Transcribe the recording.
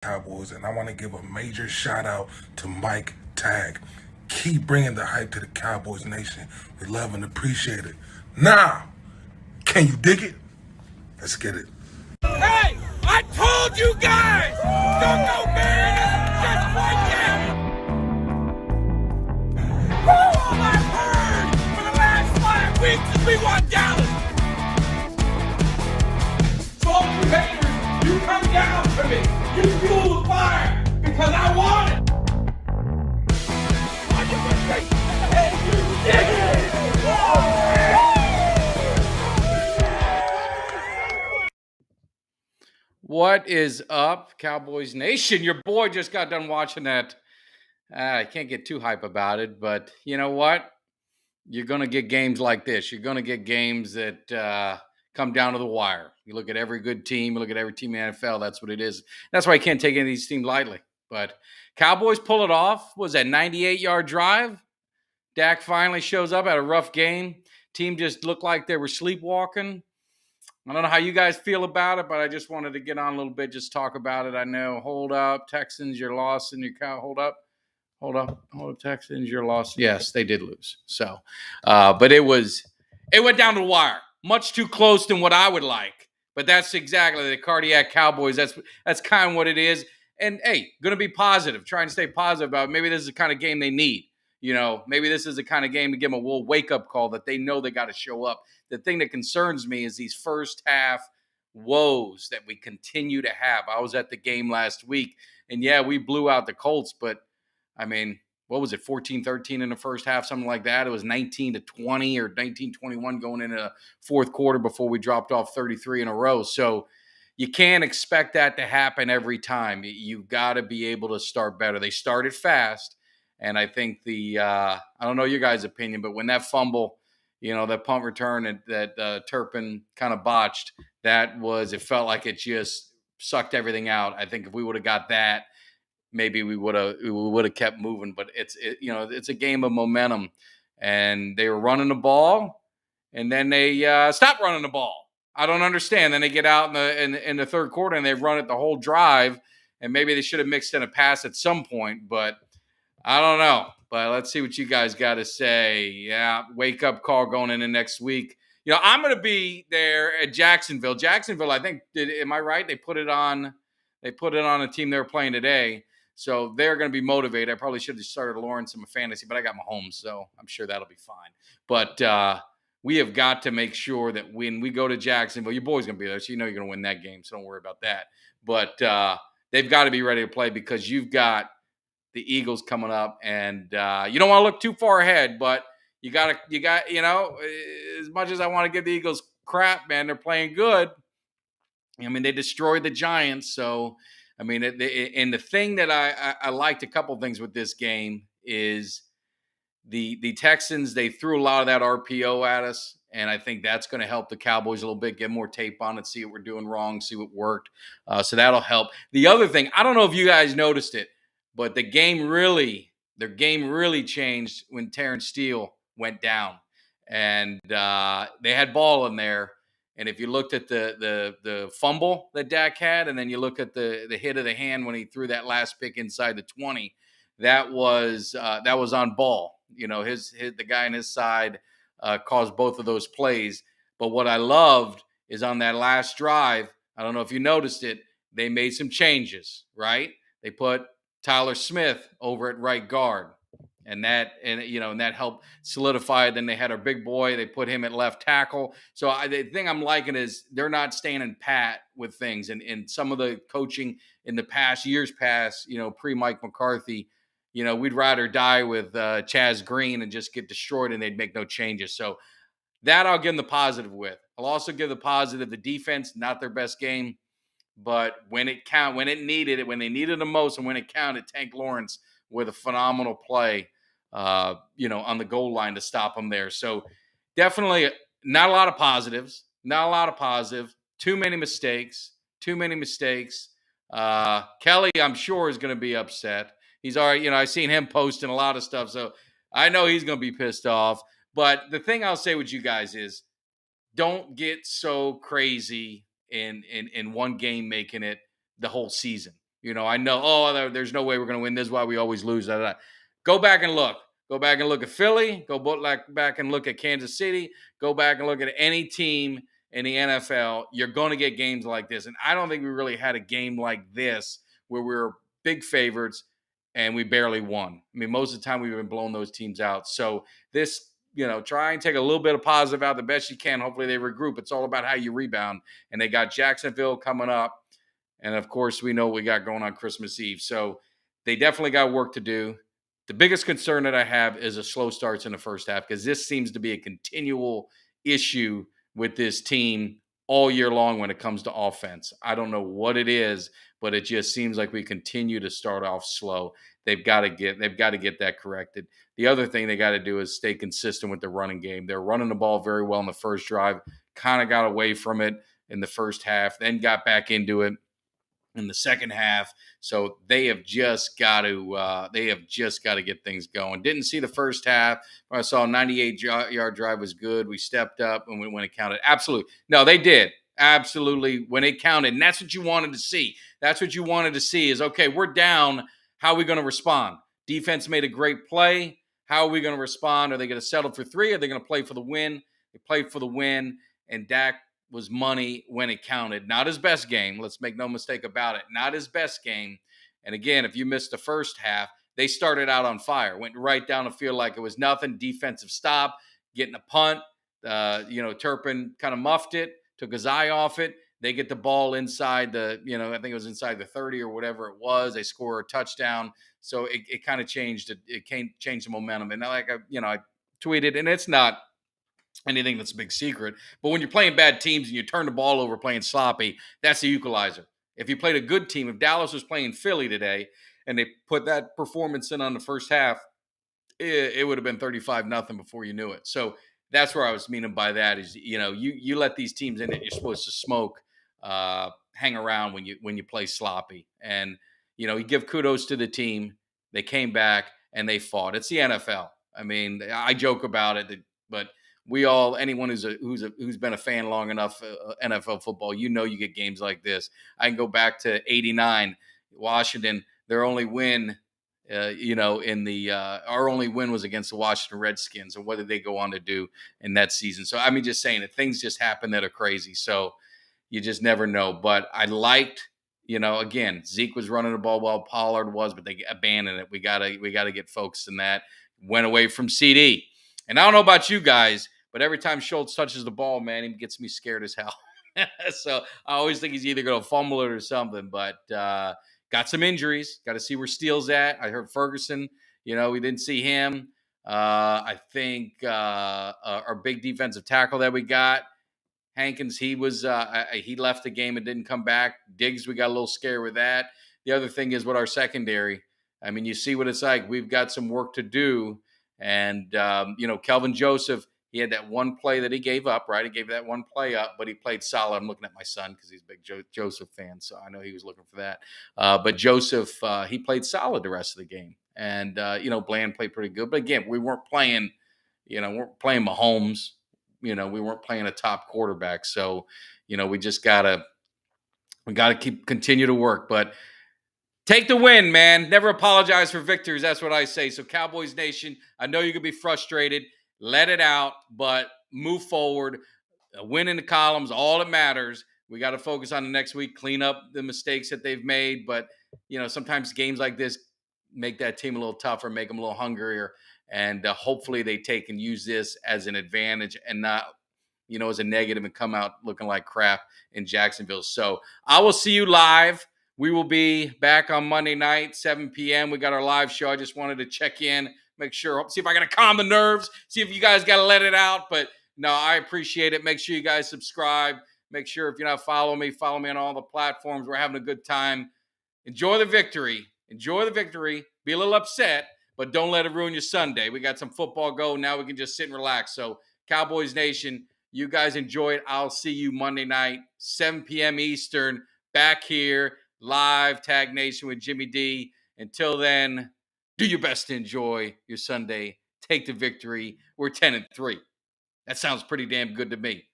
Cowboys, and I want to give a major shout out to Mike Tag. Keep bringing the hype to the Cowboys Nation. We love and appreciate it. Now, can you dig it? Let's get it. Hey, I told you guys! Don't go Bears! Just one game! All I've heard for the last 5 weeks is we won Dallas! So all you haters, you come down to me. You fuel the fire because I want it! Are you gonna say, hey, you dig it? What is up, Cowboys Nation? Your boy just got done watching that. I can't get too hype about it, but you know what? You're going to get games like this. You're going to get games that come down to the wire. You look at every good team, you look at every team in the NFL, that's what it is. That's why I can't take any of these teams lightly. But Cowboys pull it off. Was that 98-yard drive? Dak finally shows up at a rough game. Team just looked like they were sleepwalking. I don't know how you guys feel about it, but I just wanted to get on a little bit, just talk about it. I know, hold up, Texans, you're lost in your cow. Hold up, Texans, you're lost. Yes, they did lose. So, but it went down to the wire, much too close than what I would like. But that's exactly the cardiac Cowboys. That's kind of what it is. And hey, going to be positive, trying to stay positive about it. Maybe this is the kind of game they need. You know, maybe this is the kind of game to give them a little wake-up call that they know they got to show up. The thing that concerns me is these first half woes that we continue to have. I was at the game last week, and yeah, we blew out the Colts, but I mean, what was it, 14-13 in the first half, something like that? It was 19-20 or 19-21 going into the fourth quarter before we dropped off 33 in a row. So you can't expect that to happen every time. You've got to be able to start better. They started fast. And I think I don't know your guys' opinion, but when that fumble, that punt return that Turpin kind of botched, it felt like it just sucked everything out. I think if we would have got that, maybe we would have kept moving. But it's a game of momentum, and they were running the ball, and then they stopped running the ball. I don't understand. Then they get out in the third quarter and they run it the whole drive, and maybe they should have mixed in a pass at some point, but I don't know, but let's see what you guys got to say. Yeah, wake up call going into next week. I'm going to be there at Jacksonville. Jacksonville, I think, am I right? They put it on a team they were playing today. So they're going to be motivated. I probably should have started Lawrence in my fantasy, but I got Mahomes, so I'm sure that'll be fine. But we have got to make sure that when we go to Jacksonville, your boy's going to be there, so you know you're going to win that game, so don't worry about that. But they've got to be ready to play because you've got the Eagles coming up, and you don't want to look too far ahead, but you got as much as I want to give the Eagles crap, man, they're playing good. I mean, they destroyed the Giants, so I mean, and the thing that I liked a couple things with this game is the Texans. They threw a lot of that RPO at us, and I think that's going to help the Cowboys a little bit, get more tape on it, see what we're doing wrong, see what worked. So that'll help. The other thing, I don't know if you guys noticed it, but their game really changed when Terrence Steele went down, and they had ball in there. And if you looked at the fumble that Dak had, and then you look at the hit of the hand when he threw that last pick inside the 20, that was on ball. The guy on his side caused both of those plays. But what I loved is on that last drive, I don't know if you noticed it, they made some changes, right? They put Tyler Smith over at right guard. And that helped solidify it. Then they had our big boy. They put him at left tackle. So the thing I'm liking is they're not standing pat with things. And some of the coaching in the years past, pre-Mike McCarthy, we'd rather die with Chaz Green and just get destroyed and they'd make no changes. So that I'll give them the positive with. I'll also give the positive the defense, not their best game. But when it needed it, when they needed the most, and when it counted, Tank Lawrence with a phenomenal play, on the goal line to stop him there. So definitely not a lot of positives. Too many mistakes. Kelly, I'm sure, is going to be upset. He's already, I've seen him posting a lot of stuff, so I know he's going to be pissed off. But the thing I'll say with you guys is, don't get so crazy in one game making it the whole season. I know, there's no way we're going to win. This is why we always lose. Da, da, da. Go back and look. Go back and look at Philly. Back and look at Kansas City. Go back and look at any team in the NFL. You're going to get games like this. And I don't think we really had a game like this where we were big favorites and we barely won. I mean, most of the time we've been blowing those teams out. So this, try and take a little bit of positive out the best you can. Hopefully they regroup. It's all about how you rebound. And they got Jacksonville coming up. And of course, we know what we got going on Christmas Eve. So they definitely got work to do. The biggest concern that I have is a slow starts in the first half, because this seems to be a continual issue with this team all year long when it comes to offense. I don't know what it is, but it just seems like we continue to start off slow. They've got to get that corrected. The other thing they got to do is stay consistent with the running game. They're running the ball very well in the first drive, kind of got away from it in the first half, then got back into it in the second half. So they have just got to get things going. Didn't see the first half. I saw a 98-yard drive was good. We stepped up and when it counted. Absolutely. No, they did. Absolutely. When it counted. And that's what you wanted to see. That's what you wanted to see is, okay, we're down. How are we going to respond? Defense made a great play. How are we going to respond? Are they going to settle for 3? Are they going to play for the win? They played for the win, and Dak was money when it counted. Not his best game. Let's make no mistake about it. Not his best game. And again, if you missed the first half, they started out on fire. Went right down the field like it was nothing. Defensive stop, getting a punt. Turpin kind of muffed it, took his eye off it. They get the ball inside I think it was inside the 30 or whatever it was. They score a touchdown. So it kind of changed. It changed the momentum. And I tweeted, and it's not anything that's a big secret. But when you're playing bad teams and you turn the ball over playing sloppy, that's the equalizer. If you played a good team, if Dallas was playing Philly today and they put that performance in on the first half, it would have been 35-0 before you knew it. So that's where I was meaning by that is, you let these teams in that you're supposed to smoke, hang around when you play sloppy. And, you give kudos to the team. They came back and they fought. It's the NFL. I mean, I joke about it, but anyone who's been a fan long enough, NFL football, you get games like this. I can go back to '89, Washington. Their only win, our only win was against the Washington Redskins, and what did they go on to do in that season? So I mean, just saying that things just happen that are crazy. So you just never know. But I liked, again, Zeke was running the ball while Pollard was, but they abandoned it. We gotta get focused in that. Went away from CD. And I don't know about you guys, but every time Schultz touches the ball, man, he gets me scared as hell. So I always think he's either going to fumble it or something. But got some injuries. Got to see where Steele's at. I heard Ferguson. We didn't see him. I think our big defensive tackle that we got, Hankins, he left the game and didn't come back. Diggs, we got a little scared with that. The other thing is with our secondary. I mean, you see what it's like. We've got some work to do. And, Kelvin Joseph, he had that one play that he gave up, right? He gave that one play up, but he played solid. I'm looking at my son because he's a big Joseph fan, so I know he was looking for that. But Joseph, he played solid the rest of the game. And, Bland played pretty good. But, again, we weren't playing, Mahomes. We weren't playing a top quarterback. So, we just got to continue to work. But take the win, man. Never apologize for victories. That's what I say. So, Cowboys Nation, I know you could be frustrated. Let it out, but move forward. A win in the columns, all that matters. We got to focus on the next week, clean up the mistakes that they've made. But, sometimes games like this make that team a little tougher, make them a little hungrier. And hopefully they take and use this as an advantage and not, as a negative and come out looking like crap in Jacksonville. So I will see you live. We will be back on Monday night, 7 p.m. We got our live show. I just wanted to check in, make sure, see if I got to calm the nerves, see if you guys got to let it out. But no, I appreciate it. Make sure you guys subscribe. Make sure if you're not following me on all the platforms. We're having a good time. Enjoy the victory. Be a little upset, but don't let it ruin your Sunday. We got some football go. Now we can just sit and relax. So Cowboys Nation, you guys enjoy it. I'll see you Monday night, 7 p.m. Eastern, back here. Live Tag Nation with Jimmy D. Until then, do your best to enjoy your Sunday. Take the victory. We're 10-3. That sounds pretty damn good to me.